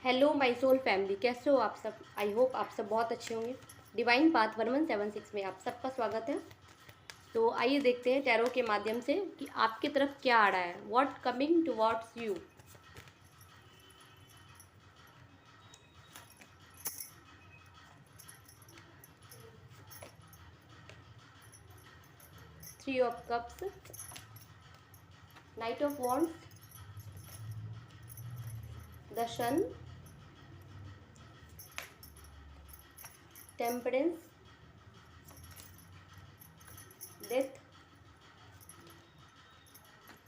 Hello my soul family, कैसे हो आप सब। आई होप आप सब बहुत अच्छे होंगे। डिवाइन पाथ 1176 में आप सबका स्वागत है। तो आइए देखते हैं टैरो के माध्यम से कि आपकी तरफ क्या आ रहा है। What coming towards you. Three of cups, knight of wands, the sun, temperance, death,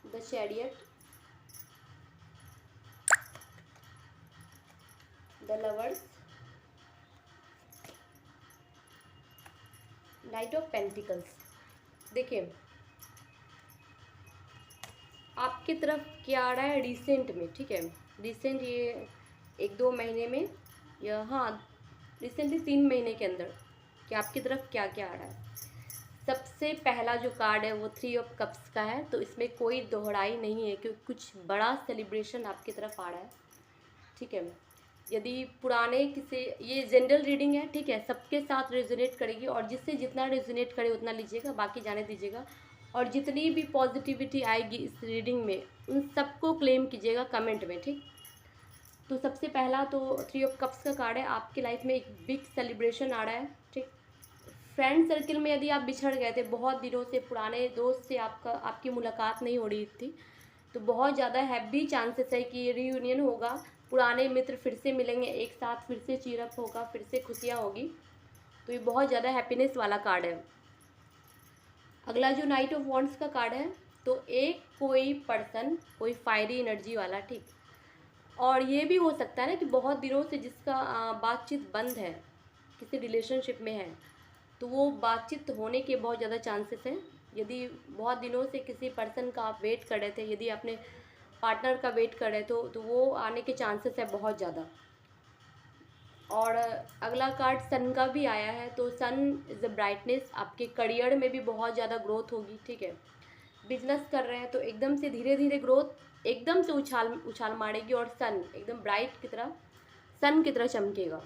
the chariot, the lovers, knight of pentacles. देखिए आपकी तरफ क्या आ रहा है रिसेंट में, ठीक है। रिसेंट ये 1-2 महीने में, या हाँ रिसेंटली 3 महीने के अंदर कि आपकी तरफ क्या क्या आ रहा है। सबसे पहला जो कार्ड है वो थ्री ऑफ कप्स का है। तो इसमें कोई दोहराई नहीं है क्योंकि कुछ बड़ा सेलिब्रेशन आपकी तरफ आ रहा है, ठीक है। यदि पुराने किसी, ये जनरल रीडिंग है, ठीक है, सबके साथ रेजोनेट करेगी और जिससे जितना रेजोनेट करे उतना लीजिएगा, बाकी जाने दीजिएगा। और जितनी भी पॉजिटिविटी आएगी इस रीडिंग में उन सबको क्लेम कीजिएगा कमेंट में, ठीक। तो सबसे पहला तो थ्री ऑफ कप्स का कार्ड है। आपकी लाइफ में एक बिग सेलिब्रेशन आ रहा है, ठीक। फ्रेंड सर्कल में यदि आप बिछड़ गए थे, बहुत दिनों से पुराने दोस्त से आपकी मुलाकात नहीं हो रही थी, तो बहुत ज़्यादा हैवी चांसेस है कि रीयूनियन होगा। पुराने मित्र फिर से मिलेंगे एक साथ, फिर से चीरअप होगा, फिर से खुशियाँ होगी। तो ये बहुत ज़्यादा हैप्पीनेस वाला कार्ड है। अगला जो नाइट ऑफ वॉन्ड्स का कार्ड है, तो एक कोई पर्सन, कोई फायरी एनर्जी वाला, ठीक। और ये भी हो सकता है ना कि बहुत दिनों से जिसका बातचीत बंद है, किसी रिलेशनशिप में है, तो वो बातचीत होने के बहुत ज़्यादा चांसेस हैं। यदि बहुत दिनों से किसी पर्सन का आप वेट कर रहे थे, यदि आपने पार्टनर का वेट कर रहे तो वो आने के चांसेस है बहुत ज़्यादा। और अगला कार्ड सन का भी आया है। तो सन इज़ द ब्राइटनेस। आपके करियर में भी बहुत ज़्यादा ग्रोथ होगी, ठीक है। बिजनेस कर रहे हैं तो एकदम से धीरे धीरे ग्रोथ एकदम से उछाल उछाल मारेगी और सन एकदम ब्राइट की तरह, सन की तरह चमकेगा।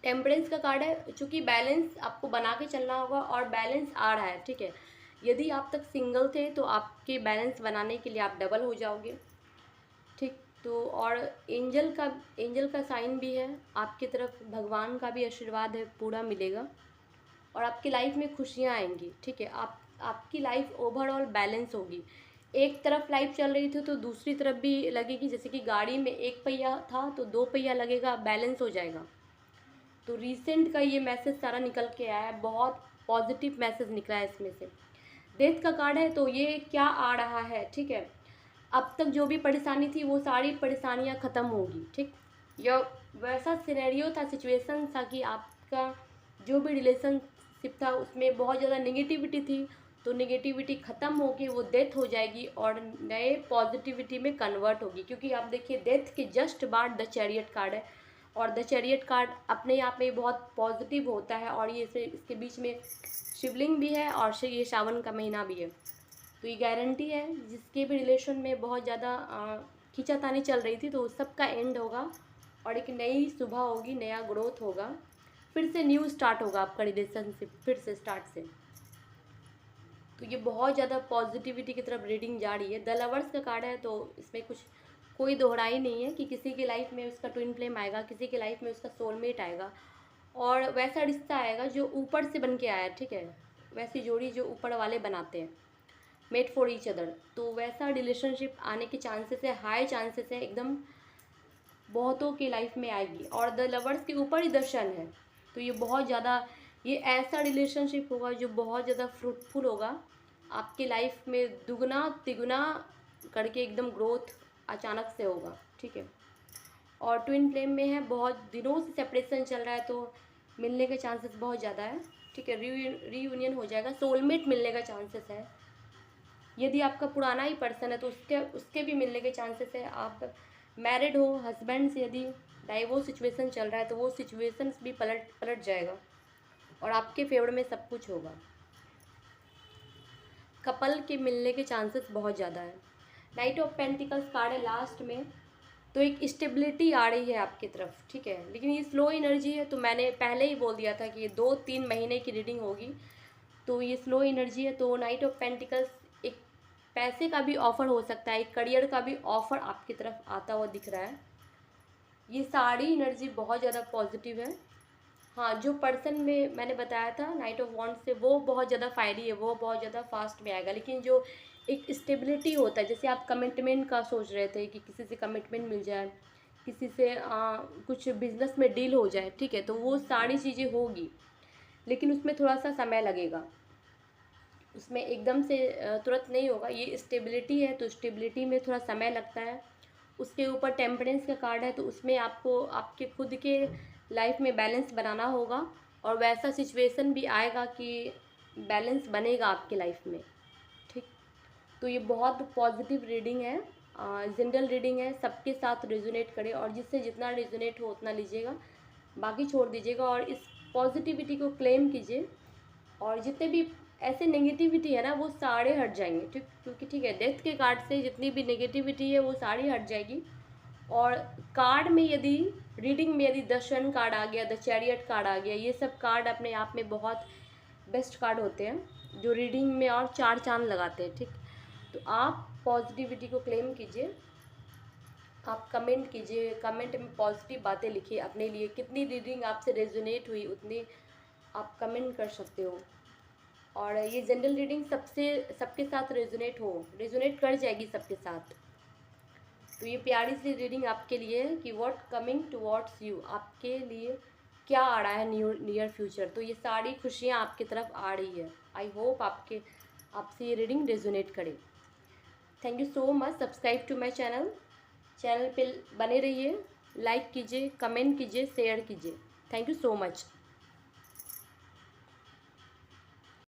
टेम्परेंस का कार्ड है। चूँकि बैलेंस आपको बना के चलना होगा और बैलेंस आ रहा है, ठीक है। यदि आप तक सिंगल थे तो आपके बैलेंस बनाने के लिए आप डबल हो जाओगे, ठीक। तो और एंजल का साइन भी है आपकी तरफ, भगवान का भी आशीर्वाद है, पूरा मिलेगा। और आपकी लाइफ में खुशियाँ आएंगी, ठीक है। आपकी लाइफ ओवरऑल बैलेंस होगी। एक तरफ लाइफ चल रही थी तो दूसरी तरफ भी लगेगी, जैसे कि गाड़ी में एक पहिया था तो 2 पहिया लगेगा, बैलेंस हो जाएगा। तो रिसेंट का ये मैसेज सारा निकल के आया है, बहुत पॉजिटिव मैसेज निकला है इसमें से। डेथ का कार्ड है। तो ये क्या आ रहा है, ठीक है। अब तक जो भी परेशानी थी वो सारी परेशानियां ख़त्म होगी, ठीक। यह वैसा सिनेरियो था, सिचुएशन था कि आपका जो भी रिलेशनशिप था उसमें बहुत ज़्यादा नेगेटिविटी थी, तो नेगेटिविटी ख़त्म होगी, वो डेथ हो जाएगी और नए पॉजिटिविटी में कन्वर्ट होगी। क्योंकि आप देखिए डेथ के जस्ट बाद द चैरियट कार्ड है और द चैरियट कार्ड अपने आप में बहुत पॉजिटिव होता है। और ये इसके बीच में शिवलिंग भी है और ये सावन का महीना भी है। तो ये गारंटी है जिसके भी रिलेशन में बहुत ज़्यादा खींचातानी चल रही थी तो उस सब का एंड होगा और एक नई सुबह होगी, नया ग्रोथ होगा, फिर से न्यू स्टार्ट होगा आपका रिलेशनशिप, फिर से स्टार्ट से। तो ये बहुत ज़्यादा पॉजिटिविटी की तरफ रीडिंग जा रही है। द लवर्स का कार्ड है। तो इसमें कोई दोहराई नहीं है कि किसी की लाइफ में उसका ट्विन फ्लेम आएगा, किसी की लाइफ में उसका सोलमेट आएगा और वैसा रिश्ता आएगा जो ऊपर से बन के आया, ठीक है। वैसी जोड़ी जो ऊपर वाले बनाते हैं, मेड फॉर ईच अदर। तो वैसा रिलेशनशिप आने के चांसेस है, हाई चांसेस है, एकदम बहुतों की लाइफ में आएगी। और द लवर्स के ऊपर ही दर्शन है। तो ये बहुत ज़्यादा, ये ऐसा रिलेशनशिप होगा जो बहुत ज़्यादा फ्रूटफुल होगा, आपकी लाइफ में दुगना तिगुना करके एकदम ग्रोथ अचानक से होगा, ठीक है। और ट्विन फ्लेम में है, बहुत दिनों से सेपरेशन चल रहा है तो मिलने के चांसेस बहुत ज़्यादा है, ठीक है। रीयूनियन हो जाएगा, सोलमेट मिलने का चांसेस है। यदि आपका पुराना ही पर्सन है तो उसके उसके भी मिलने के चांसेस है। आप मैरिड हो, हस्बैंड से यदि डाइवोर्स सिचुएशन चल रहा है तो वो सिचुएशंस भी पलट जाएगा और आपके फेवर में सब कुछ होगा। कपल के मिलने के चांसेस बहुत ज़्यादा है। नाइट ऑफ पेंटिकल्स कार्ड है लास्ट में। तो एक स्टेबिलिटी आ रही है आपकी तरफ, ठीक है। लेकिन ये स्लो एनर्जी है, तो मैंने पहले ही बोल दिया था कि ये 2-3 महीने की रीडिंग होगी। तो ये स्लो एनर्जी है, तो नाइट ऑफ पेंटिकल्स एक पैसे का भी ऑफ़र हो सकता है, एक करियर का भी ऑफ़र आपकी तरफ आता हुआ दिख रहा है। ये सारी एनर्जी बहुत ज़्यादा पॉजिटिव है। हाँ, जो पर्सन में मैंने बताया था नाइट ऑफ वॉन्ड्स से, वो बहुत ज़्यादा फायरी है, वो बहुत ज़्यादा फास्ट में आएगा। लेकिन जो एक स्टेबिलिटी होता है, जैसे आप कमिटमेंट का सोच रहे थे कि किसी से कमिटमेंट मिल जाए, किसी से कुछ बिजनेस में डील हो जाए, ठीक है, तो वो सारी चीज़ें होगी, लेकिन उसमें थोड़ा सा समय लगेगा। उसमें एकदम से तुरंत नहीं होगा। ये स्टेबिलिटी है, तो स्टेबिलिटी में थोड़ा समय लगता है। उसके ऊपर टेम्परेंस का कार्ड है, तो उसमें आपको आपके खुद के लाइफ में बैलेंस बनाना होगा, और वैसा सिचुएशन भी आएगा कि बैलेंस बनेगा आपके लाइफ में, ठीक। तो ये बहुत पॉजिटिव रीडिंग है, जनरल रीडिंग है, सबके साथ रेजोनेट करे, और जिससे जितना रेजोनेट हो उतना लीजिएगा, बाकी छोड़ दीजिएगा। और इस पॉजिटिविटी को क्लेम कीजिए, और जितने भी ऐसे नेगेटिविटी है ना, वो सारे हट जाएंगे, ठीक। क्योंकि ठीक है, डेथ के कार्ड से जितनी भी नेगेटिविटी है वो सारी हट जाएगी। और कार्ड में यदि रीडिंग में यदि द सन कार्ड आ गया, द चैरियट कार्ड आ गया, ये सब कार्ड अपने आप में बहुत बेस्ट कार्ड होते हैं, जो रीडिंग में और 4 चांद लगाते हैं, ठीक। तो आप पॉजिटिविटी को क्लेम कीजिए, आप कमेंट कीजिए, कमेंट में पॉजिटिव बातें लिखिए अपने लिए। कितनी रीडिंग आपसे रेजोनेट हुई उतनी आप कमेंट कर सकते हो। और ये जनरल रीडिंग सबके साथ रेजोनेट कर जाएगी सबके साथ। तो ये प्यारी सी रीडिंग आपके लिए है कि व्हाट कमिंग टुवर्ड्स यू, आपके लिए क्या आ रहा है नियर फ्यूचर। तो ये सारी खुशियाँ आपकी तरफ आ रही है। आई होप आपसे ये रीडिंग रेजोनेट करे। Thank you so much. Subscribe to my channel पे बने रहिए, लाइक कीजिए, कमेंट कीजिए, शेयर कीजिए। Thank you so much.